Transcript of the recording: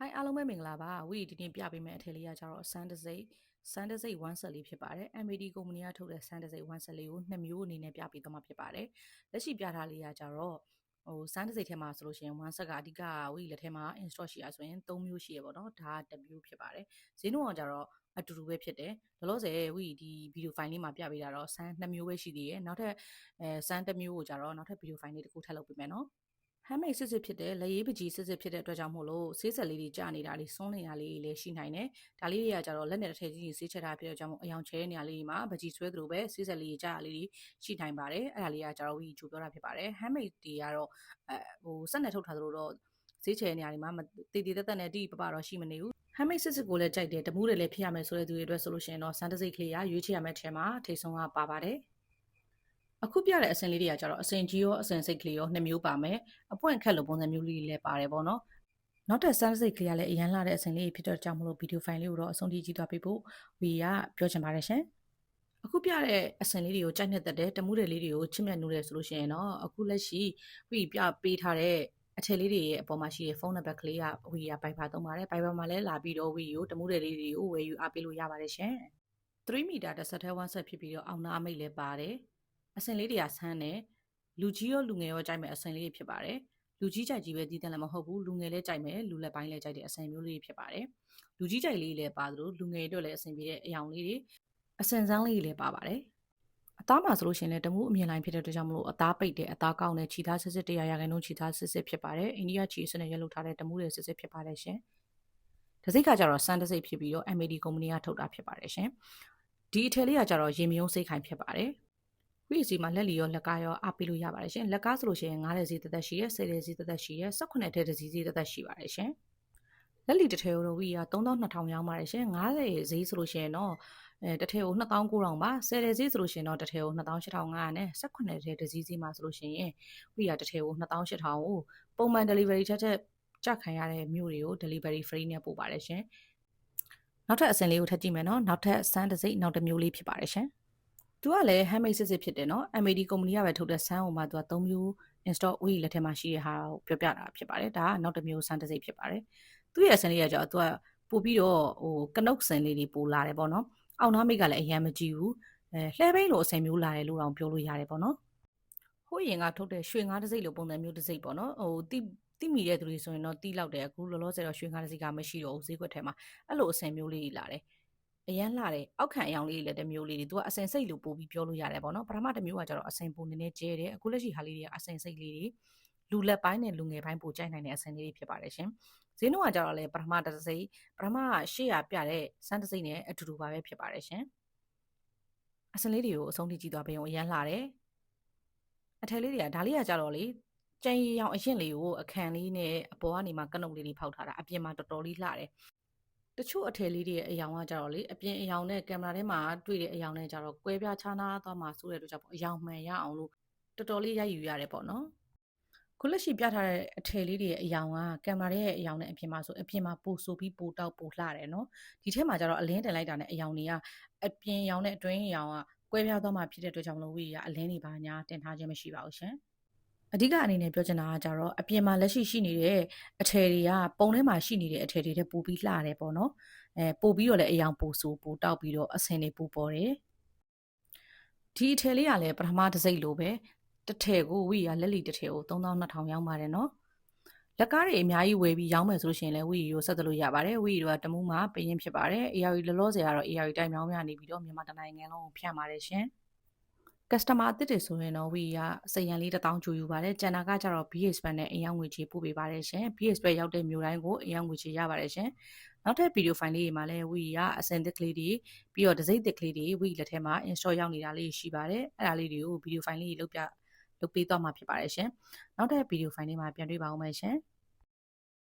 Hi အားလုံးပဲမင်္ဂလာပါဝီဒီနေ့ပြပေးမယ့်အထည်လေးကကျတော့စမ်းတစိတ်1ဆက်လေးဖြစ်ပါတယ် MAD ကုမ္ပဏီကထုတ်တဲ့စမ်းတစိတ်1ဆက်လေးကို2မျိုးအနေနဲ့ပြပေးသွားမှာဖြစ်ပါတယ်လက်ရှိပြထားလေးကကျတော့စမ်းတစိတ်ထဲမှာဆိုလို့ရှိရင်1ဆက်ကအဓိကဝီလက်ထဲမှာ install ရှိရဆိုရင်3မျိုးရှိရပေါ့နော်ဒါက1မျိုးဖြစ်ပါတယ်ဈေးနှုန်းကကျတော့အတူတူပဲဖြစ်တယ်လောလောဆယ်ဝီဒီဗီဒီယိုဖိုင်လေးမှာပြပေးတာတော့စမ်း2မျိုးပဲရှိသေးတယ်နောက်ထပ်စမ်း1မျိုးကိုကျတော့နောက်ထပ်ဗီဒီယိုဖိုင်လေးတစ်ခုထပ်လုပ်ပေးမယ်နော်handmade စစ်ဖြစ်တဲ့လက်ရေးပကြီးစစ်ဖြစ်တဲ့အတွက်ကြောင့်မို့လို့ဆေးဆက်လေးတွေကြာနေတာလေးစွန်းနေတာလေးတွေလည်းရှိနိုင်တယ်။ဒါလေးတွေကကြတော့လက်နဲ့တစ်ထည်ကြီးဆေးချက်ထားဖြစ်တဲ့ကြောင့်မို့အယောင်ချဲနေရာလေးတွေမှာပကြီးဆွဲသလိုပဲဆေးဆက်လေးတွေကြာလေးတွေရှိနိုင်ပါတယ်။အဲ့ဒါလေးကကြတော့ဝီဂျူပြောတာဖြစ်ပါတယ်။ handmade တွေကတော့စက်နဲ့ထုတ်ထားသလိုတော့ဈေးချဲနေရာတွေမှာတည်တည်တက်တက်နဲ့တိပပတော့ရှိမနေဘူး။ handmade စစ်ကိုလည်းကြိုက်တယ်တမှုတွေလည်းဖြစ်ရမယ်ဆိုတဲ့သူတွေအတွက်ဆိုလို့ရှိရင်တော့စမ်းတစိတ်ကလေးကရွေးချယ်ရမယ့်အထက်မှာထိတ်ဆုံးကပါပါတယ်။အခုပြတဲ့အစင်လေးတွေကကျတော့အစင်ကြီးရောအစင်စိတ်ကလေးရော2မျိုးပါမယ်အပွင့်ခက်လိုပုံစံမျိုးလေးတွေလည်းပါတယ်ပေါ့နော်နောက်ထပ်စမ်းစိတ်ကလေးကလည်းအရန်လာတဲ့အစင်လေးဖြစ်တော့ကြောင့်မလို့ဗီဒီယိုဖိုင်လေးကိုတော့အဆုံးထိကြည့်သွားပေးဖို့ဝီကပြောချင်ပါတယ်ရှင်အခုပြတဲ့အစင်လေးတွေကိုကြိုက်နေတဲ့တမှုတွေလေးတွေကိုချစ်မြတ်နူးတယ်ဆိုလို့ရှိရင်တော့အခုလက်ရှိဝီပြပေးထားတဲ့အထည်လေးတွေရဲ့အပေါ်မှာရှိတဲ့ဖုန်းနံပါတ်ကလေးကဝီကပိုင်ပါသုံးပါတယ်ပိုင်ပါမှာလည်းလာပြီးတော့ဝီကိုတမှုတွေလေးတွေကိုဝယ်ယူအားပေးလို့ရပါတယ်ရှင်3မီတာတစ်ဆက်ထဲ1ဆက်ဖြစ်ပြီးတော့အောင်နာအမိတ်လည်းပါတယ်အစင်လေးတွေကဆန်းတယ်လူကြီးရောလူငယ်ရောကြိုက်မယ်အစင်လေးဖြစ်ပါတယ်လူကြီးကြိုက်ကြီးပဲတည်တယ်လည်းမဟုတ်ဘူးလူငယ်လည်းကြိုက်မယ်လူလက်ပိုင်းလည်းကြိုက်တဲ့အစင်မျိုးလေးဖြစ်ပါတယ်လူကြီးကြိုက်လေးလည်းပါသလိုလူငယ်တို့လည်းအစင်ပြတဲ့အယောင်လေးတွေအစင်စမ်းလေးလည်းပါပါတယ်အသားမှာဆိုလို့ရှိရင်လည်းတမှုအမြင်လိုင်းဖြစ်တဲ့အတွက်ကြောင့်မလို့အသားပိတ်တဲ့အသားကောင်းတဲ့ခြေသားစစ်100ရာခိုင်နှုန်းခြေသားစစ်ဖြစ်ပါတယ်အိန္ဒိယခြေစနစ်ရလုပ်ထားတဲ့တမှုတွေစစ်ဖြစ်ပါတယ်ရှင်တစိတ်ကကြတော့စမ်းတစိတ်ဖြစ်ပြီးတော့ MAD ကုမ္ပဏီကထုတ်တာဖြစ်ပါတယ်ရှင်ဒီအထည်လေးကကြတော့ရေမြုံစိတ်ခိုင်ဖြစ်ပါတယ်ဝီစီမှာလက်လီရောလက်ကားရောအားပေးလို့ရပါတယ်ရှင်လက်ကားဆိုလို့ရှိရင်9တဲ့ဈေးသက်ရှိရဲ10တဲ့ဈေးသက်ရှိရဲ18တဲ့ဈေးသက်ရှိပါတယ်ရှင်လက်လီတစ်ထည်ကိုတော့ဝီက3200ရောင်းပါတယ်ရှင်90ဈေးဆိုလို့ရှိရင်တော့တစ်ထည်ကို2900ပါ10တဲ့ဈေးဆိုလို့ရှိရင်တော့တစ်ထည်ကို2500နဲ့18တဲ့ဈေးမှာဆိုလို့ရှိရင်ဝီကတစ်ထည်ကို2800ကိုပုံမှန် delivery ချက်ကြခံရတဲ့မြို့တွေကို delivery free နဲ့ပို့ပါတယ်ရှင်နောက်ထပ်အစင်လေးကိုထပ်ကြည့်မယ်နော်နောက်ထပ်စမ်းတစ်စိတ်နောက်တစ်မျိုးလေးဖြစ်ပါတယ်ရှင်သူကလည်း handmade စစ်ဖြစ်တယ်နော် MAD ကုမ္ပဏီကပဲထုတ်တဲ့ဆန်းဟိုမှာသူက3မျိုး install ဝီလက်ထဲမှာရှိတဲ့ဟာကိုပြောပြတာဖြစ်ပါတယ်ဒါကနောက်တစ်မျိုးဆန်းတစ်စိတ်ဖြစ်ပါတယ်သူ့ရဲ့ဆန်းလေးကကြောသူကပို့ပြီးတော့ကနုတ်ဆန်လေးတွေပို့လာတယ်ပေါ့နော်အောက်နားမိတ်ကလည်းအရင်မကြည့်ဘူးလှဲပိန်းလိုအစင်မျိုးလာတယ်လို့တော့ပြောလို့ရတယ်ပေါ့နော်ဟိုရင်ကထုတ်တဲ့ရွှေငါးတစ်စိတ်လိုပုံစံမျိုးတစ်စိတ်ပေါ့နော်တိမိတဲ့သူတွေဆိုရင်တော့တိလောက်တယ်အခုလောလောဆယ်တော့ရွှေငါးတစ်စိတ်ကမရှိတော့ဘူးဈေးကွက်ထဲမှာအဲ့လိုအစင်မျိုးလေးလာတယ်အရန်လာတယ်အောက်ခံအယောင်လေးတွေလည်းတစ်မျိုးလေးတွေသူကအစင်စိတ်လို့ပို့ပြီးပြောလို့ရတယ်ပေါ့နော်ပထမတစ်မျိုးကကျတော့အစင်ပုံနေနေကျဲတယ်အခုလက်ရှိဟာလေးတွေကအစင်စိတ်လေးတွေလူလက်ပိုင်းနဲ့လူငယ်ပိုင်းပိုကြိုက်နိုင်တဲ့အစင်လေးတွေဖြစ်ပါတယ်ရှင်ဈေးနှုန်းကကျတော့လေပထမ800ပြတဲ့စမ်းတစ်စိတ်နဲ့အတူတူပါပဲဖြစ်ပါတယ်ရှင်အစင်လေးတွေကိုအဆုံးထိကြည့်သွားပေးအောင်အရန်လာတယ်အထည်လေးတွေကဒါလေးကကျတော့လေကျန်ရီရောင်အရင်လေးကိုအခန်းလေးနဲ့အပေါ်ကနေမှကနုတ်လေးတွေဖောက်ထားတာအပြင်မှာတော်တော်လေးလှတယ်တချို့အထည်လေးတွေရဲ့အယောင်ကကြတော့လေအပြင်အယောင်နဲ့ကင်မရာထဲမှာတွေ့တဲ့အယောင်နဲ့ကြတော့ကွဲပြားခြားနားသွားမှာဆိုတဲ့အတွက်ကြောင့်အယောင်မှန်ရအောင်လို့တော်တော်လေးရိုက်ယူရတယ်ပေါ့နော်ခုလက်ရှိပြထားတဲ့အထည်လေးတွေရဲ့အယောင်ကကင်မရာရဲ့အယောင်နဲ့အပြင်မှာဆိုအပြင်မှာပိုဆိုပြီးပိုတောက်ပိုလှတယ်နော်ဒီထဲမှာကြတော့အလင်းတင်လိုက်တာနဲ့အယောင်တွေကအပြင်အယောင်နဲ့အတွင်းအယောင်ကကွဲပြားသွားမှာဖြစ်တဲ့အတွက်ကြောင့်လို့ဝီကအလင်းတွေပါညာတင်ထားခြင်းမရှိပါဘူးရှင်အဓိကအနေနဲ့ပြောချင်တာကကြတော့အပြင်မှာလက်ရှိရှိနေတဲ့အထည်တွေကပုံထဲမှာရှိနေတဲ့အထည်တွေပိုပြီးလှတယ်ပေါ့နော်ပိုပြီးတော့လည်းအယောင်ပိုဆိုပိုတောက်ပြီးတော့အစင်တွေပိုပေါ်တယ်ဒီအထည်လေးကလည်းပထမတစ်စိတ်လိုပဲတစ်ထည်ကိုဝီကလက်လီတစ်ထည်ကို3200ရောင်းပါတယ်နော်လက်ကားတွေအများကြီးဝယ်ပြီးရောင်းမယ်ဆိုလို့ရှိရင်လည်းဝီကိုဆက်သလို့ရပါတယ်ဝီတို့ကတမှုမှာပရင်ဖြစ်ပါတယ် AR လောလောဆယ်ကတော့ AR တိုင်မြောင်းများနေပြီးတော့မြန်မာတိုင်းနိုင်ငံလုံးကိုဖြန့်ပါတယ်ရှင်customer အသစ်တွေဆိုရင်တော့ဝီကစရန်လေး1000ကျူယူပါတယ်ကျန်တာကကြတော့ BH Bank နဲ့အယောင်ငွေချေပို့ပေးပါတယ်ရှင် BH Bank ရောက်တဲ့မြို့တိုင်းကိုအယောင်ငွေချေရပါတယ်ရှင်နောက်ထပ်ဗီဒီယိုဖိုင်လေးတွေမှာလည်းဝီကအစင်သစ်ကလေးတွေပြီးတော့ဒစိမ့်သစ်ကလေးတွေဝီလက်ထဲမှာ install ရောက်နေတာလေးရှိပါတယ်အဲ့ဒါလေးတွေကိုဗီဒီယိုဖိုင်လေးတွေလုပ်ပေးသွားမှာဖြစ်ပါတယ်ရှင်နောက်ထပ်ဗီဒီယိုဖိုင်လေးမှာပြန်တွေ့ပါဦးမယ်ရှင်